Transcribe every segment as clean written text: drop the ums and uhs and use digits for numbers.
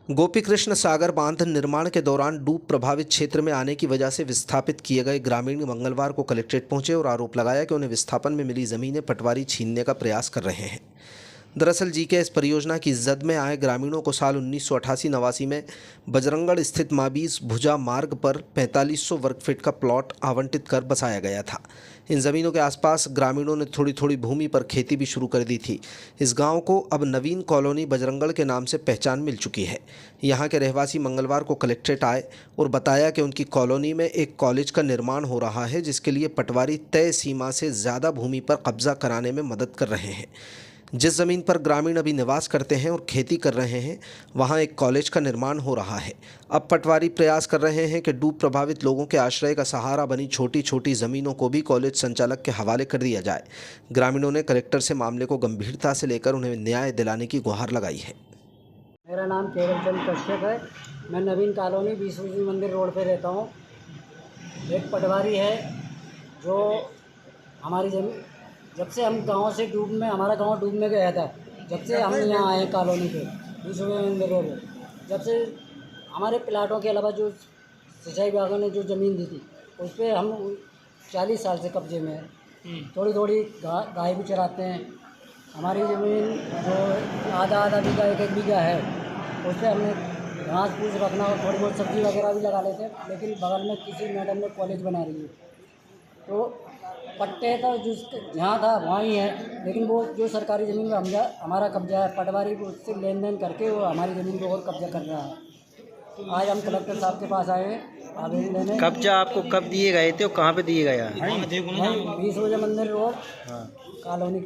गोपीकृष्ण सागर बांध निर्माण के दौरान डूब प्रभावित क्षेत्र में आने की वजह से विस्थापित किए गए ग्रामीण मंगलवार को कलेक्ट्रेट पहुंचे और आरोप लगाया कि उन्हें विस्थापन में मिली जमीनें पटवारी छीनने का प्रयास कर रहे हैं। दरअसल जीकेएस परियोजना की जद में आए ग्रामीणों को साल 1988-89 में बजरंगगढ़ स्थित माबीस भुजा मार्ग पर 4500 वर्ग फीट का प्लॉट आवंटित कर बसाया गया था। इन ज़मीनों के आसपास ग्रामीणों ने थोड़ी थोड़ी भूमि पर खेती भी शुरू कर दी थी। इस गांव को अब नवीन कॉलोनी बजरंगगढ़ के नाम से पहचान मिल चुकी है। यहां के रहवासी मंगलवार को कलेक्ट्रेट आए और बताया कि उनकी कॉलोनी में एक कॉलेज का निर्माण हो रहा है, जिसके लिए पटवारी तय सीमा से ज़्यादा भूमि पर कब्जा कराने में मदद कर रहे हैं। जिस ज़मीन पर ग्रामीण अभी निवास करते हैं और खेती कर रहे हैं, वहां एक कॉलेज का निर्माण हो रहा है। अब पटवारी प्रयास कर रहे हैं कि डूब प्रभावित लोगों के आश्रय का सहारा बनी छोटी छोटी ज़मीनों को भी कॉलेज संचालक के हवाले कर दिया जाए। ग्रामीणों ने कलेक्टर से मामले को गंभीरता से लेकर उन्हें न्याय दिलाने की गुहार लगाई है। मेरा नाम केवल चंद कश्यप है। मैं नवीन कॉलोनी विष्णु मंदिर रोड पे रहता हूँ। एक पटवारी है जो हमारी जमीन, जब से हम गांव से हमारा गांव डूब में गया था, जब से हम यहाँ आए कॉलोनी पे विष्णु मंदिर रोड पे, जब से हमारे प्लाटों के अलावा जो सिंचाई विभाग ने जो ज़मीन दी थी उस पर हम 40 साल से कब्जे में है। थोड़ी थोड़ी गाय भी चराते हैं। हमारी ज़मीन जो आधा बीघा एक बीघा है, उस पर हमने घास फूस रखना और थोड़ी बहुत सब्ज़ी वगैरह भी लगा लेते हैं। लेकिन बगल में किसी मैडम ने कॉलेज बना रही है, तो पट्टे तो जहाँ था वहाँ ही है, लेकिन वो जो सरकारी ज़मीन में हमारा कब्जा है, पटवारी को उससे लेन देन करके वो हमारी ज़मीन को और कब्जा कर रहा है। आज हम कलेक्टर साहब के पास आए हैं आवेदन देने। कब्जा आपको कब दिए गए थे और कहाँ पे दिए गया? 20 मंदिर रोड कॉलोनी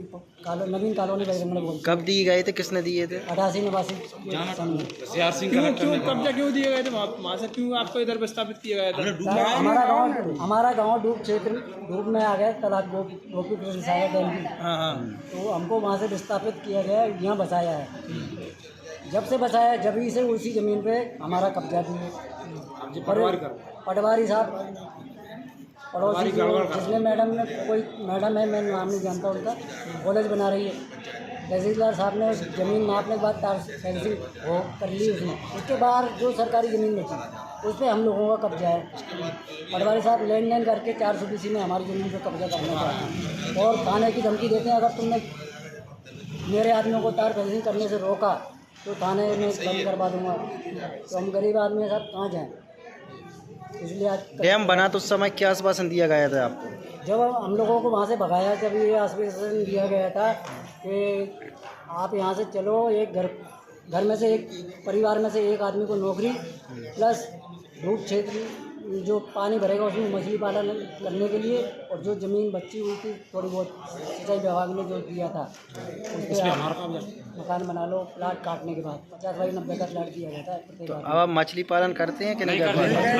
नवीन कॉलोनी बजरंगगढ़ बोलते। कब दिए गए थे, किसने दिए थे? 88-89 क्यों कब्जा क्यों दिए गए थे वहाँ से? क्यों आपको इधर विस्थापित किया गया था? हमारा गांव डूब में आ गया, तालाब गोपीकृष्ण सागर डैम की। हाँ। तो हमको वहाँ से विस्थापित किया गया, यहाँ बसाया है। जब से बसाया जब से उसी ज़मीन पे हमारा कब्जा भी है। पटवारी साहब पड़ोसी जिसने मैडम ने, कोई मैडम है, मैं नाम नहीं जानता उनका, कॉलेज बना रही है। तहसीलदार साहब ने ज़मीन नापने के बाद फेंसिंग हो कर ली उसने। उसके बाद जो सरकारी ज़मीन बची उस पर हम लोगों का कब्जा है। पटवारी साहब लेन देन करके 420 में हमारी ज़मीन पर कब्जा करना चाहते हैं और थाने की धमकी देते हैं, अगर तुमने मेरे आदमियों को तार फेंसिंग करने से रोका तो थाने में बंद करवा दूँगा। तो हम गरीब आदमी साहब कहाँ जाएँ? इसलिए आज डैम बना तो उस समय क्या आश्वासन दिया गया था आपको? जब हम लोगों को वहाँ से भगाया, जब ये आश्वासन दिया गया था कि आप यहाँ से चलो, एक घर में से एक परिवार में से एक आदमी को नौकरी प्लस डूब क्षेत्र जो पानी भरेगा उसमें मछली पालन करने के लिए, और जो ज़मीन बची हुई थी थोड़ी बहुत सिंचाई विभाग ने जो दिया था उस पर मकान बना लो। प्लाट काटने के बाद 50 बाई 90 का प्लाट दिया गया था प्रत्येक। अब आप मछली पालन करते हैं कि नहीं करते हैं?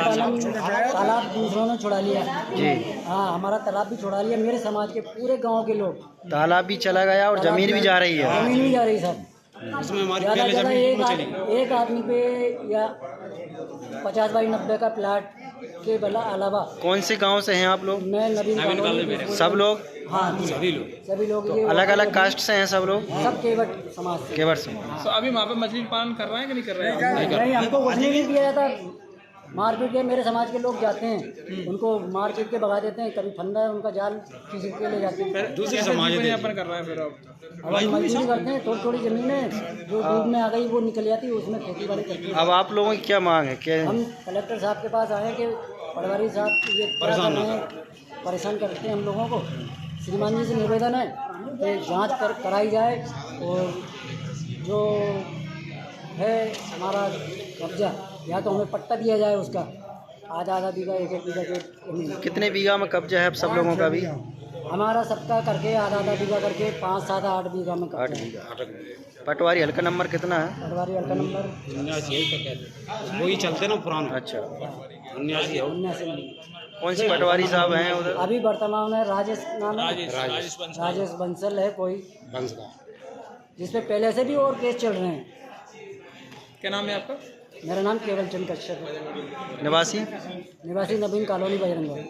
तालाब दूसरों ने छुड़ा लिया जी। हाँ, हमारा तालाब भी छुड़ा लिया। मेरे समाज के पूरे गाँव के लोग, तालाब भी चला गया और ज़मीन भी जा रही है। ज़मीन भी जा रही सर। ज़्यादा एक आदमी पे या 50 बाई 90 का प्लाट के अलावा। कौन से गांव से हैं आप लोग? मैं नवीन कॉलोनी। सब लोग? हाँ, सभी लोग ये अलग अलग कास्ट से हैं सब लोग? सब केवट समाज से। केवट से। तो अभी वहाँ पे मछली पालन कर रहे हैं कि नहीं कर रहे हैं? नहीं, हमको कुछ नहीं दिया जाता। मारपीट के मेरे समाज के लोग जाते हैं, उनको मारपीट के भगा देते हैं। कभी फंदा उनका जाल किसी के ले जाते हैं। दूसरी समाज यापन कर रहे हैं। फिर अब हम मजदूरी करते हैं। थोड़ी थोड़ी ज़मीनें जो डूब में आ गई वो निकल जाती है, उसमें खेती बाड़ी करती है। अब आप लोगों की क्या मांग है? क्या हम कलेक्टर साहब के पास आए कि पटवारी साहब ये परेशान करते हैं हम लोगों को। श्रीमान जी से निवेदन है कि जांच कराई जाए और जो है हमारा कब्जा, या तो हमें पट्टा दिया जाए उसका, आधा बीघा एक बीघा जो। कितने बीघा में कब्जा है आप सब लोगों का? भी हमारा सबका करके आधा बीघा करके 5, 7, 8 बीघा में कब्जा है। 8 बीघा। पटवारी हल्का नंबर कितना है? पटवारी हल्का नंबर 79 वही चलते ना पुराना। अच्छा, 79। कौन से पटवारी साहब हैं उधर? अभी वर्तमान में राजेश नाम है, राजेश बंसल है कोई, जिसपे पहले से भी और केस चल रहे हैं। क्या नाम है आपका? मेरा नाम केवल चंद कश्यप है। निवासी नवीन कॉलोनी बजरंगगढ़।